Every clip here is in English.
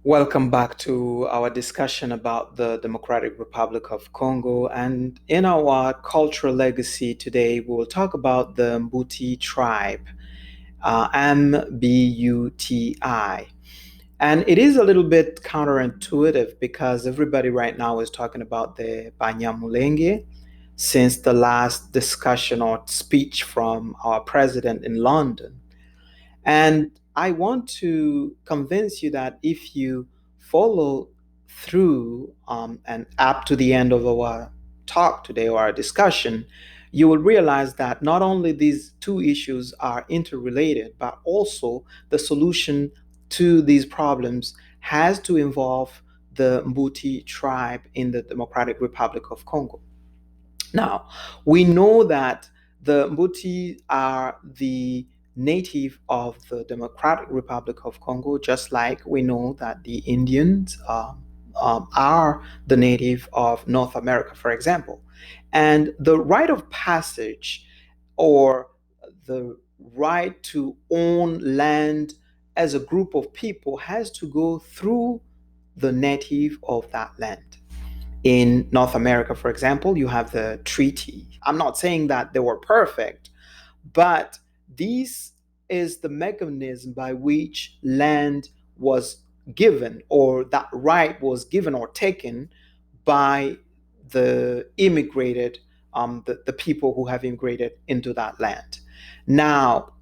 Welcome back to our discussion about the Democratic Republic of Congo. And in our cultural legacy today, we will talk about the Mbuti tribe, Mbuti. And it is a little bit counterintuitive because everybody right now is talking about the Banyamulenge since the last discussion or speech from our president in London. And I want to convince you that if you follow through and up to the end of our talk today or our discussion, you will realize that not only these two issues are interrelated, but also the solution to these problems has to involve the Mbuti tribe in the Democratic Republic of Congo. Now, we know that the Mbuti are the native of the Democratic Republic of Congo, just like we know that the Indians are the native of North America, for example. And the rite of passage or the right to own land as a group of people has to go through the native of that land. In North America, for example, you have the treaty. I'm not saying that they were perfect, but this is the mechanism by which land was given or that right was given or taken by the immigrated, the people who have immigrated into that land. Now,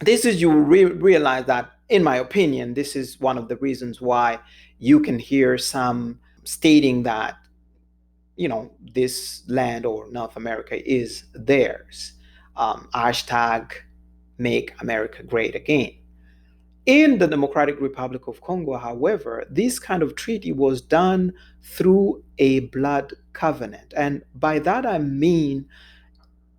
this is you realize that, in my opinion, this is one of the reasons why you can hear some stating that this land or North America is theirs. Hashtag make America great again. In the Democratic Republic of Congo, however, this kind of treaty was done through a blood covenant. And by that I mean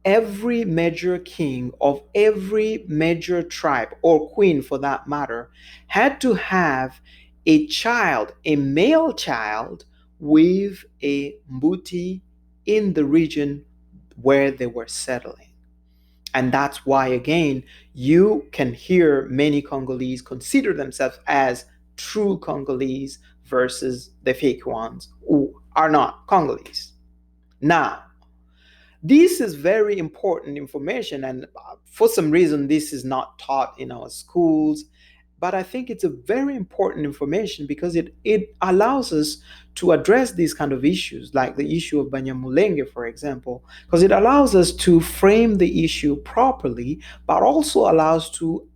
every major king of every major tribe, or queen for that matter, had to have a child, a male child, with a Mbuti in the region where they were settling. And that's why, again, you can hear many Congolese consider themselves as true Congolese versus the fake ones who are not Congolese. Now, this is very important information, and for some reason, this is not taught in our schools. But I think it's a very important information because it allows us to address these kind of issues, like the issue of Banyamulenge, for example, because it allows us to frame the issue properly, but also allows to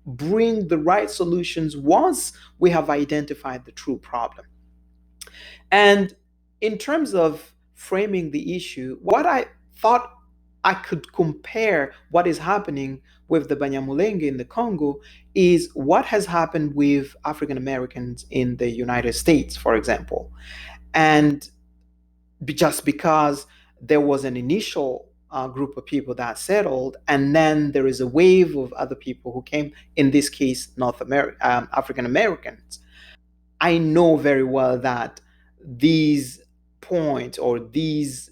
bring the right solutions once we have identified the true problem. And in terms of framing the issue, what I thought I could compare what is happening with the Banyamulenge in the Congo is what has happened with African Americans in the United States, for example. And just because there was an initial group of people that settled, and then there is a wave of other people who came, in this case, African Americans. I know very well that these points or these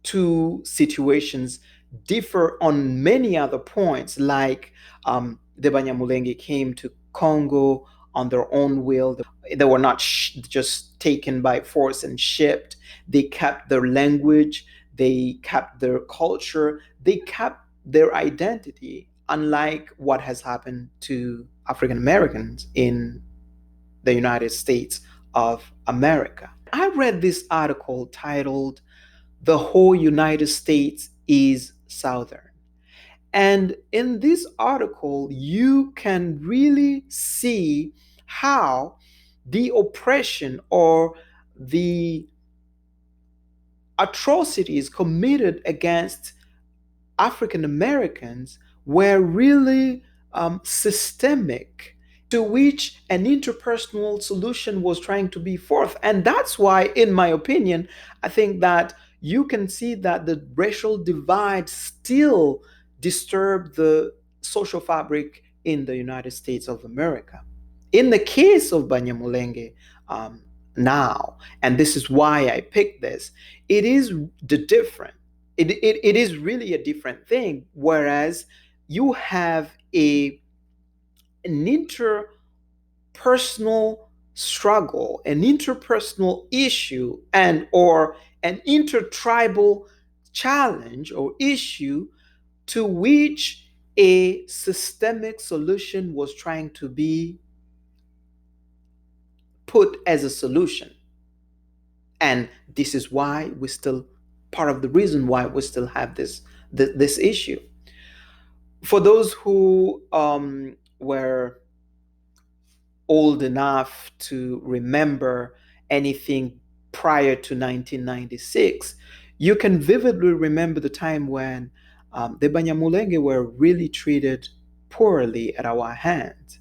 two situations differ on many other points, like the Banyamulenge came to Congo on their own will. They were not just taken by force and shipped. They kept their language, they kept their culture, they kept their identity, unlike what has happened to African Americans in the United States of America. I read this article titled "The Whole United States is Southern." And in this article, you can really see how the oppression or the atrocities committed against African Americans were really systemic, to which an interpersonal solution was trying to be forth. And that's why, in my opinion, I think that you can see that the racial divide still disturb the social fabric in the United States of America. In the case of Banyamulenge, now, and this is why I picked this, it is the different. It is really a different thing. Whereas you have an interpersonal struggle, an interpersonal issue, and or an intertribal challenge or issue to which a systemic solution was trying to be put as a solution. And this is why we still, part of the reason why we still have this issue. For those who were old enough to remember anything prior to 1996, you can vividly remember the time when the Banyamulenge were really treated poorly at our hands.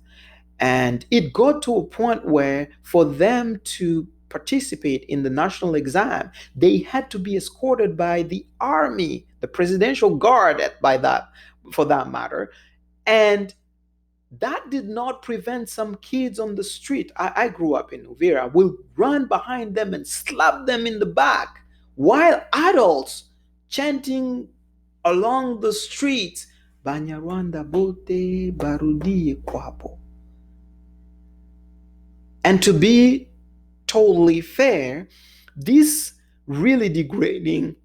And it got to a point where for them to participate in the national exam, they had to be escorted by the army, the presidential guard, by that, for that matter. And that did not prevent some kids on the street. I grew up in Uvira, will run behind them and slap them in the back while adults chanting along the streets, Banyarwanda bote barudie kwapo. And to be totally fair, this really degrading,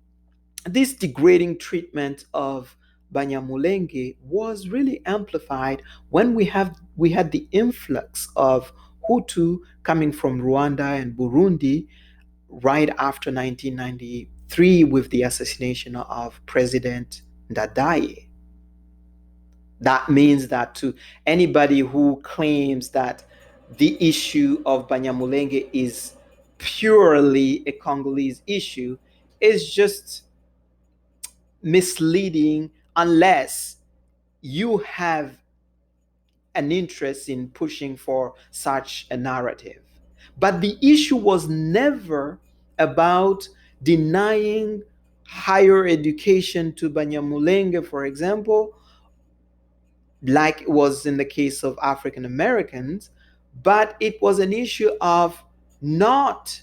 this degrading treatment of Banyamulenge was really amplified when we had the influx of Hutu coming from Rwanda and Burundi right after 1993 with the assassination of President Ndadaye. That means that to anybody who claims that the issue of Banyamulenge is purely a Congolese issue is just misleading unless you have an interest in pushing for such a narrative. But the issue was never about denying higher education to Banyamulenge, for example, like it was in the case of African Americans, but it was an issue of not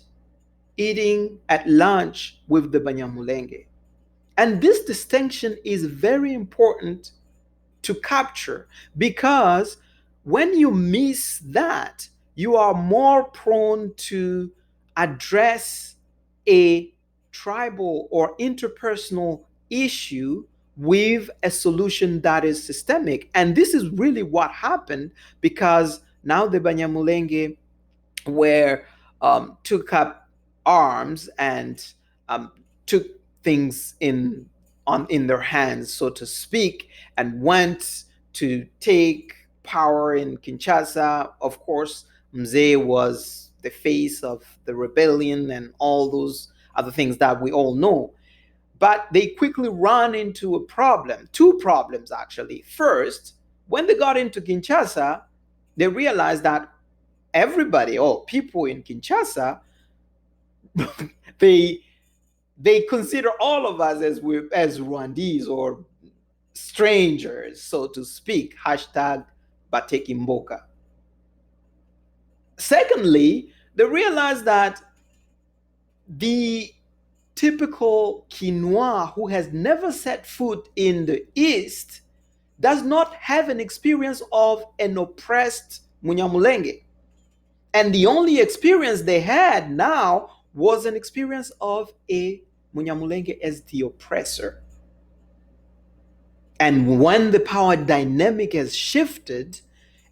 eating at lunch with the Banyamulenge. And this distinction is very important to capture because when you miss that, you are more prone to address a tribal or interpersonal issue with a solution that is systemic. And this is really what happened because now the Banyamulenge were took up arms and took things in their hands, so to speak, and went to take power in Kinshasa. Of course, Mzee was the face of the rebellion and all those other things that we all know. But they quickly run into a problem, two problems actually. First, when they got into Kinshasa, they realized that everybody, all people in Kinshasa, they they consider all of us as Rwandese or strangers, so to speak. Hashtag Bateki Mboka. Secondly, they realize that the typical Quinoa who has never set foot in the East does not have an experience of an oppressed Munyamulenge. And the only experience they had now was an experience of a Munyamulenge as the oppressor. And when the power dynamic has shifted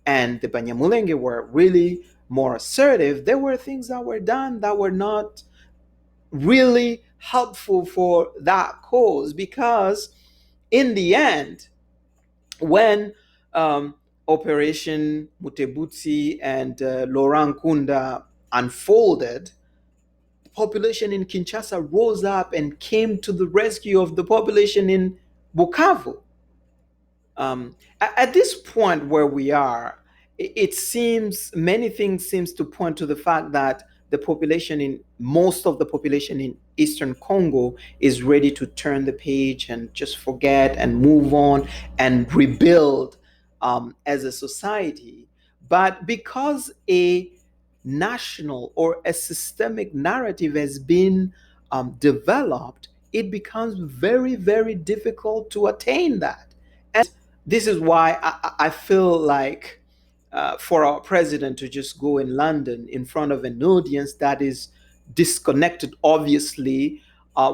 and the Banyamulenge were really more assertive, there were things that were done that were not really helpful for that cause because in the end, when Operation Mutebutsi and Laurent Kunda unfolded, the population in Kinshasa rose up and came to the rescue of the population in Bukavu. At this point where we are, it seems many things seems to point to the fact that the population in most of the population in Eastern Congo is ready to turn the page and just forget and move on and rebuild as a society. But because a national or a systemic narrative has been developed, it becomes very, very difficult to attain that. And this is why I feel like for our president to just go in London in front of an audience that is disconnected, obviously,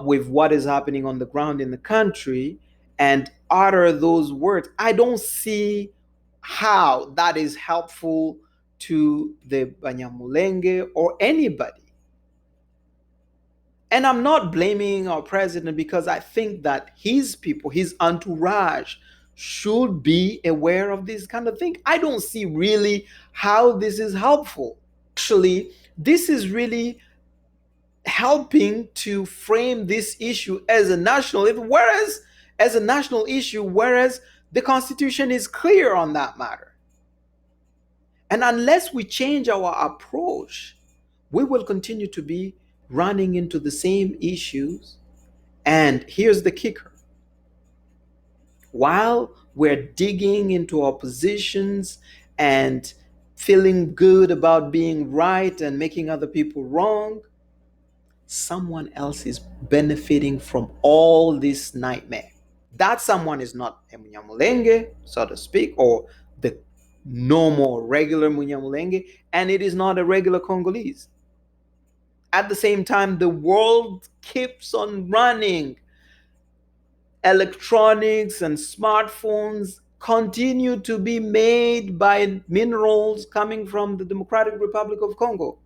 with what is happening on the ground in the country and utter those words. I don't see how that is helpful to the Banyamulenge or anybody. And I'm not blaming our president because I think that his people, his entourage, should be aware of this kind of thing. I don't see really how this is helpful. Actually, this is really helping to frame this issue as a national, whereas as a national issue, whereas the Constitution is clear on that matter. And unless we change our approach, we will continue to be running into the same issues. And here's the kicker: while we're digging into our positions and feeling good about being right and making other people wrong, someone else is benefiting from all this nightmare. That someone is not a Munyamulenge, so to speak, or the normal, regular Munyamulenge, and it is not a regular Congolese. At the same time, the world keeps on running. Electronics and smartphones continue to be made by minerals coming from the Democratic Republic of Congo.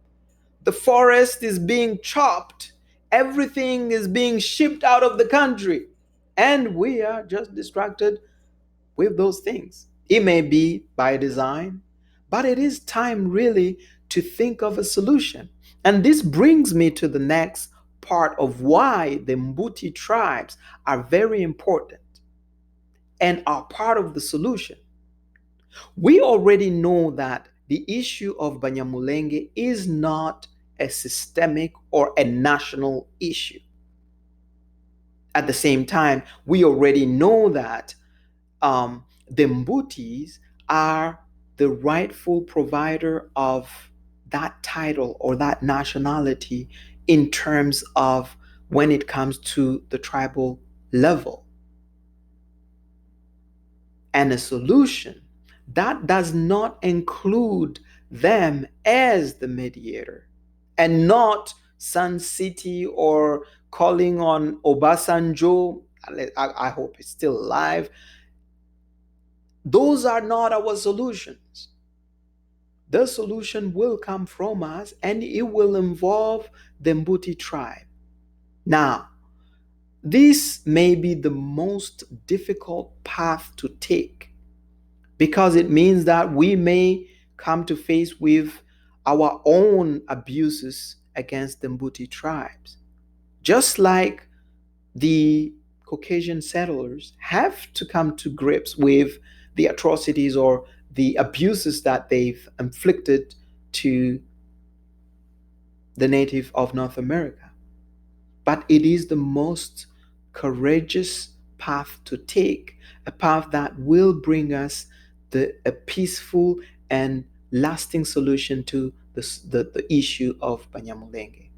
The forest is being chopped, everything is being shipped out of the country, and we are just distracted with those things. It may be by design, but it is time really to think of a solution. And this brings me to the next part of why the Mbuti tribes are very important and are part of the solution. We already know that the issue of Banyamulenge is not a systemic or a national issue. At the same time, we already know that the Mbutis are the rightful provider of that title or that nationality in terms of when it comes to the tribal level. And a solution that does not include them as the mediator and not Sun City or calling on Obasanjo. I hope it's still alive. Those are not our solutions. The solution will come from us and it will involve the Mbuti tribe. Now, this may be the most difficult path to take because it means that we may come to face with our own abuses against the Mbuti tribes. Just like the Caucasian settlers have to come to grips with the atrocities or the abuses that they've inflicted to the native of North America. But it is the most courageous path to take, a path that will bring us a peaceful and lasting solution to the issue of Banyamulenge.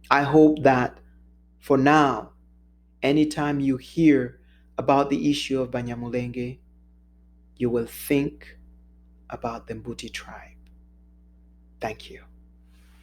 I hope that for now, anytime you hear about the issue of Banyamulenge, you will think about the Mbuti tribe. Thank you.